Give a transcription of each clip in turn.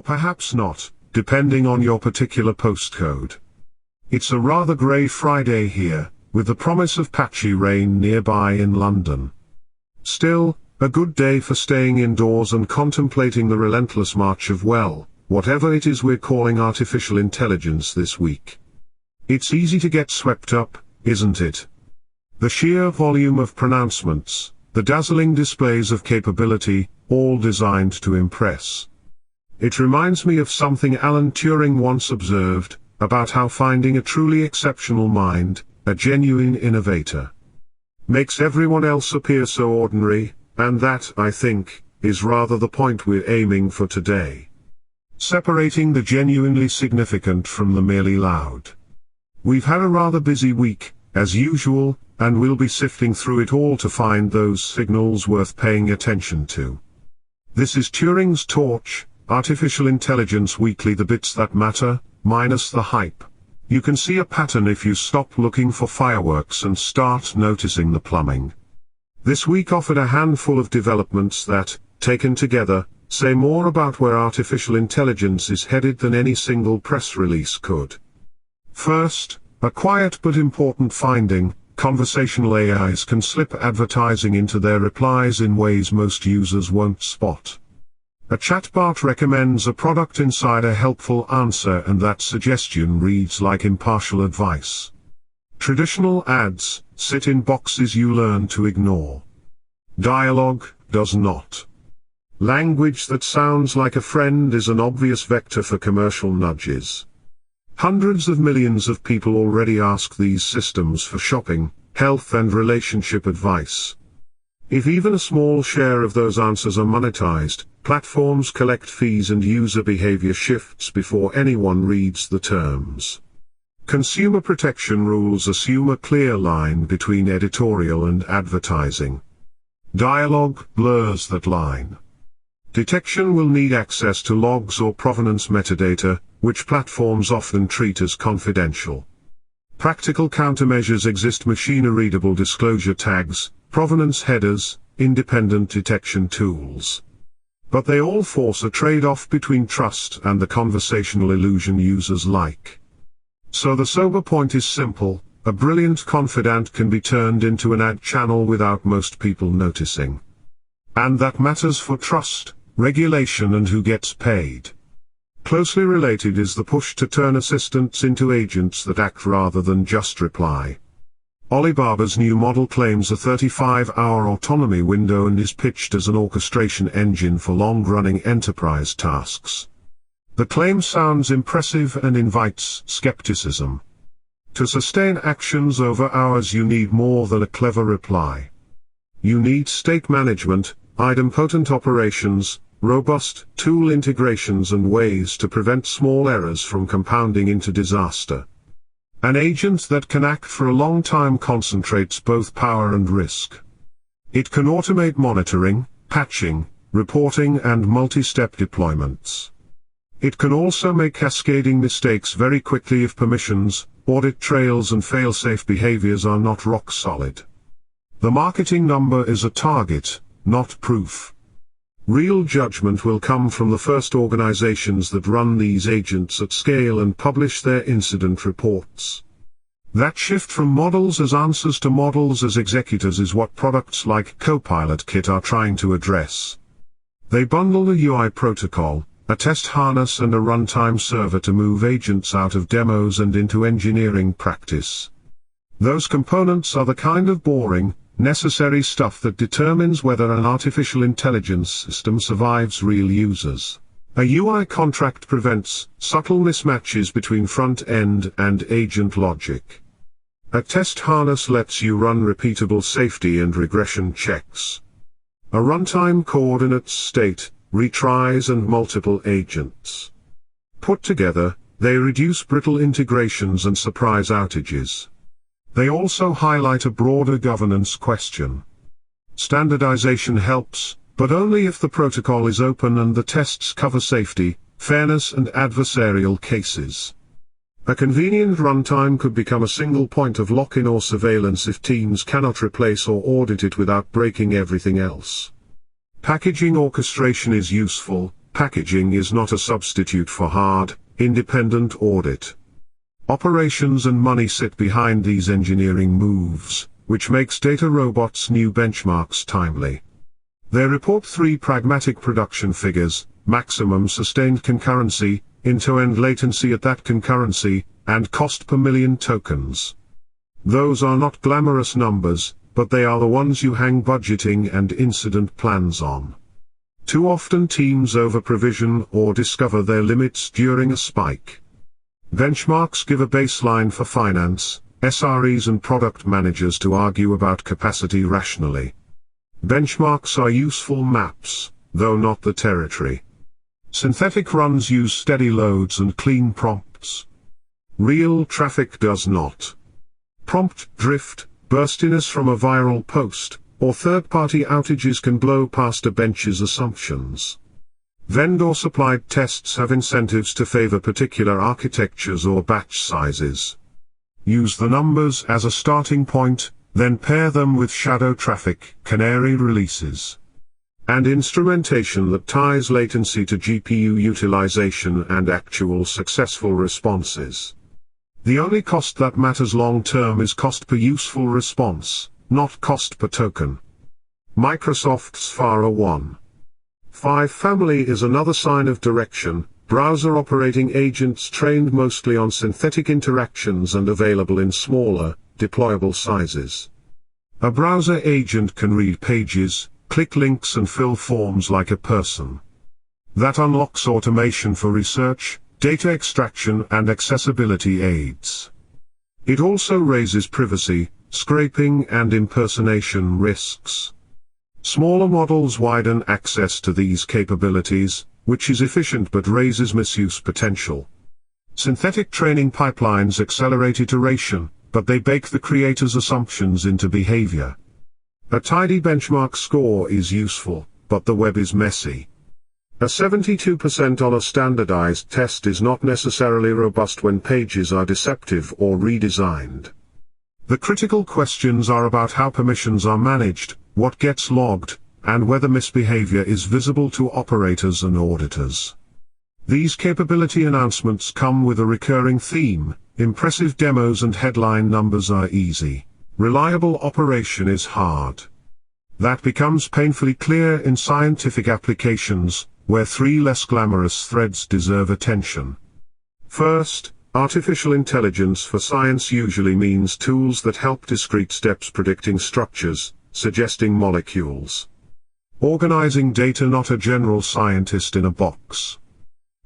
perhaps not, depending on your particular postcode. It's a rather grey Friday here, with the promise of patchy rain nearby in London. Still, a good day for staying indoors and contemplating the relentless march of, well, whatever it is we're calling artificial intelligence this week. It's easy to get swept up, isn't it? The sheer volume of pronouncements, the dazzling displays of capability, all designed to impress. It reminds me of something Alan Turing once observed, about how finding a truly exceptional mind, a genuine innovator, makes everyone else appear so ordinary, and that, I think, is rather the point we're aiming for today. Separating the genuinely significant from the merely loud. We've had a rather busy week, as usual, and we'll be sifting through it all to find those signals worth paying attention to. This is Turing's Torch, Artificial Intelligence Weekly, the bits that matter, minus the hype. You can see a pattern if you stop looking for fireworks and start noticing the plumbing. This week offered a handful of developments that, taken together, say more about where artificial intelligence is headed than any single press release could. First, a quiet but important finding: conversational AIs can slip advertising into their replies in ways most users won't spot. A chatbot recommends a product inside a helpful answer, and that suggestion reads like impartial advice. Traditional ads sit in boxes you learn to ignore. Dialogue does not. Language that sounds like a friend is an obvious vector for commercial nudges. Hundreds of millions of people already ask these systems for shopping, health and relationship advice. If even a small share of those answers are monetized, platforms collect fees and user behavior shifts before anyone reads the terms. Consumer protection rules assume a clear line between editorial and advertising. Dialogue blurs that line. Detection will need access to logs or provenance metadata, which platforms often treat as confidential. Practical countermeasures exist: machine-readable disclosure tags, provenance headers, independent detection tools. But they all force a trade-off between trust and the conversational illusion users like. So the sober point is simple: a brilliant confidant can be turned into an ad channel without most people noticing. And that matters for trust, regulation, and who gets paid. Closely related is the push to turn assistants into agents that act rather than just reply. Alibaba's new model claims a 35-hour autonomy window and is pitched as an orchestration engine for long-running enterprise tasks. The claim sounds impressive and invites skepticism. To sustain actions over hours, you need more than a clever reply. You need state management, idempotent operations, robust tool integrations, and ways to prevent small errors from compounding into disaster. An agent that can act for a long time concentrates both power and risk. It can automate monitoring, patching, reporting, and multi-step deployments. It can also make cascading mistakes very quickly if permissions, audit trails, and fail-safe behaviors are not rock solid. The marketing number is a target, not proof. Real judgment will come from the first organizations that run these agents at scale and publish their incident reports. That shift from models as answers to models as executors is what products like Copilot Kit are trying to address. They bundle a UI protocol, a test harness, and a runtime server to move agents out of demos and into engineering practice. Those components are the kind of boring, necessary stuff that determines whether an artificial intelligence system survives real users. A UI contract prevents subtle mismatches between front-end and agent logic. A test harness lets you run repeatable safety and regression checks. A runtime coordinates state, retries, and multiple agents. Put together, they reduce brittle integrations and surprise outages. They also highlight a broader governance question. Standardization helps, but only if the protocol is open and the tests cover safety, fairness, and adversarial cases. A convenient runtime could become a single point of lock-in or surveillance if teams cannot replace or audit it without breaking everything else. Packaging orchestration is useful, packaging is not a substitute for hard, independent audit. Operations and money sit behind these engineering moves, which makes Data Robot's new benchmarks timely. They report 3 pragmatic production figures: maximum sustained concurrency, end-to-end latency at that concurrency, and cost per million tokens. Those are not glamorous numbers, but they are the ones you hang budgeting and incident plans on. Too often teams over-provision or discover their limits during a spike. Benchmarks give a baseline for finance, SREs and product managers to argue about capacity rationally. Benchmarks are useful maps, though not the territory. Synthetic runs use steady loads and clean prompts. Real traffic does not. Prompt drift, burstiness from a viral post, or third-party outages can blow past a bench's assumptions. Vendor-supplied tests have incentives to favor particular architectures or batch sizes. Use the numbers as a starting point, then pair them with shadow traffic, canary releases, and instrumentation that ties latency to GPU utilization and actual successful responses. The only cost that matters long-term is cost per useful response, not cost per token. Microsoft's FARA 1.5 family is another sign of direction. Browser operating agents trained mostly on synthetic interactions and available in smaller, deployable sizes. A browser agent can read pages, click links and fill forms like a person. That unlocks automation for research, data extraction and accessibility aids. It also raises privacy, scraping and impersonation risks. Smaller models widen access to these capabilities, which is efficient but raises misuse potential. Synthetic training pipelines accelerate iteration, but they bake the creator's assumptions into behavior. A tidy benchmark score is useful, but the web is messy. A 72% on a standardized test is not necessarily robust when pages are deceptive or redesigned. The critical questions are about how permissions are managed, what gets logged, and whether misbehavior is visible to operators and auditors. These capability announcements come with a recurring theme: impressive demos and headline numbers are easy. Reliable operation is hard. That becomes painfully clear in scientific applications, where 3 less glamorous threads deserve attention. First, artificial intelligence for science usually means tools that help discrete steps predicting structures, suggesting molecules. Organizing data, not a general scientist in a box.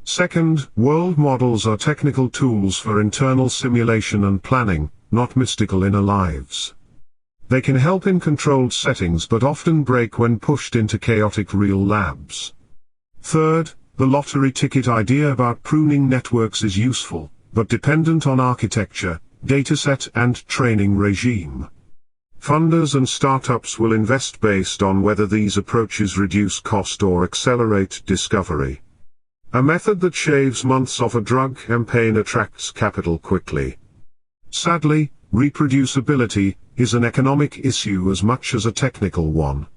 Second, world models are technical tools for internal simulation and planning, not mystical inner lives. They can help in controlled settings but often break when pushed into chaotic real labs. Third, the lottery ticket idea about pruning networks is useful, but dependent on architecture, dataset and training regime. Funders and startups will invest based on whether these approaches reduce cost or accelerate discovery. A method that shaves months off a drug campaign attracts capital quickly. Sadly, reproducibility is an economic issue as much as a technical one.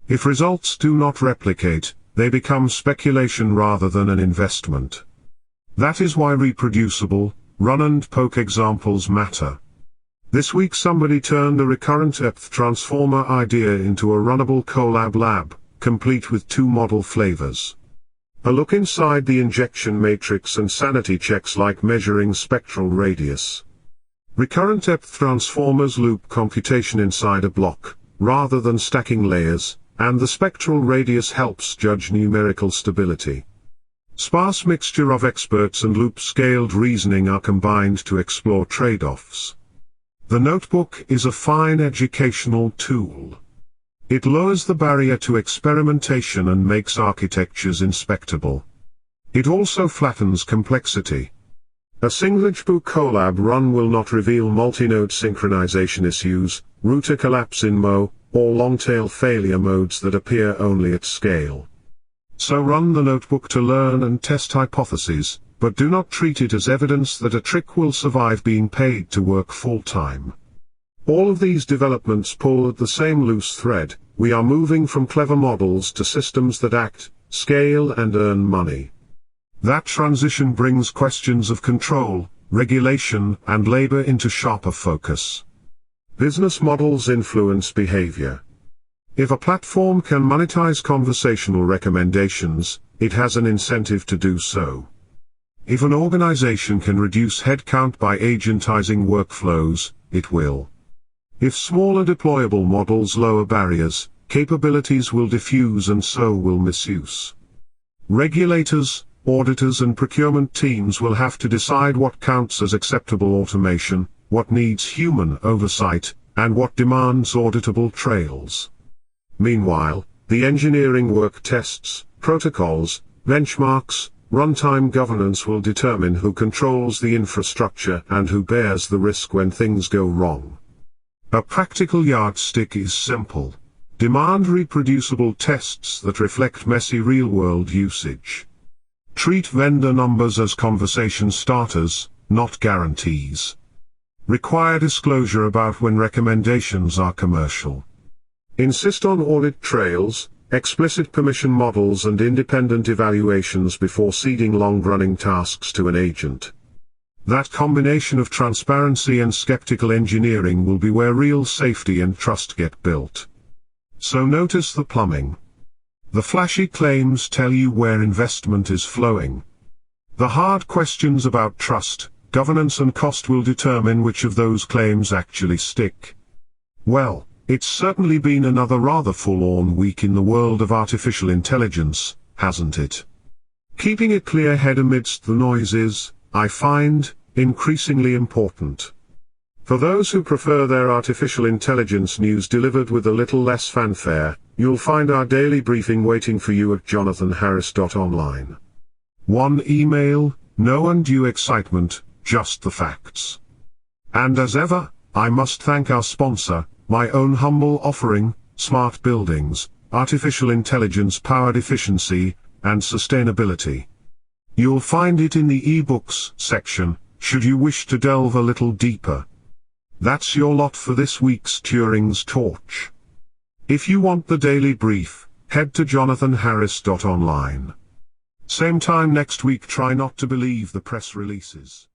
If results do not replicate, they become speculation rather than an investment. That is why reproducible, run-and-poke examples matter. This week somebody turned a recurrent depth transformer idea into a runnable Colab lab, complete with 2 model flavors. A look inside the injection matrix and sanity checks like measuring spectral radius. Recurrent depth transformers loop computation inside a block, rather than stacking layers, and the spectral radius helps judge numerical stability. Sparse mixture of experts and loop-scaled reasoning are combined to explore trade-offs. The notebook is a fine educational tool. It lowers the barrier to experimentation and makes architectures inspectable. It also flattens complexity. A single-book Colab run will not reveal multi-node synchronization issues, router collapse in Mo, or long-tail failure modes that appear only at scale. So run the notebook to learn and test hypotheses, but do not treat it as evidence that a trick will survive being paid to work full-time. All of these developments pull at the same loose thread: we are moving from clever models to systems that act, scale and earn money. That transition brings questions of control, regulation, and labor into sharper focus. Business models influence behavior. If a platform can monetize conversational recommendations, it has an incentive to do so. If an organization can reduce headcount by agentizing workflows, it will. If smaller deployable models lower barriers, capabilities will diffuse and so will misuse. Regulators, auditors and procurement teams will have to decide what counts as acceptable automation, what needs human oversight, and what demands auditable trails. Meanwhile, the engineering work tests, protocols, benchmarks, runtime governance will determine who controls the infrastructure and who bears the risk when things go wrong. A practical yardstick is simple. Demand reproducible tests that reflect messy real-world usage. Treat vendor numbers as conversation starters, not guarantees. Require disclosure about when recommendations are commercial. Insist on audit trails, explicit permission models and independent evaluations before ceding long-running tasks to an agent. That combination of transparency and skeptical engineering will be where real safety and trust get built. So notice the plumbing. The flashy claims tell you where investment is flowing. The hard questions about trust, governance and cost will determine which of those claims actually stick. Well, it's certainly been another rather forlorn week in the world of artificial intelligence, hasn't it? Keeping a clear head amidst the noise is, I find, increasingly important. For those who prefer their artificial intelligence news delivered with a little less fanfare, you'll find our daily briefing waiting for you at jonathanharris.online. One email, no undue excitement, just the facts. And as ever, I must thank our sponsor, my own humble offering, Smart Buildings, Artificial Intelligence-Powered Efficiency, and Sustainability. You'll find it in the ebooks section, should you wish to delve a little deeper. That's your lot for this week's Turing's Torch. If you want the daily brief, head to jonathanharris.online. Same time next week. Try not to believe the press releases.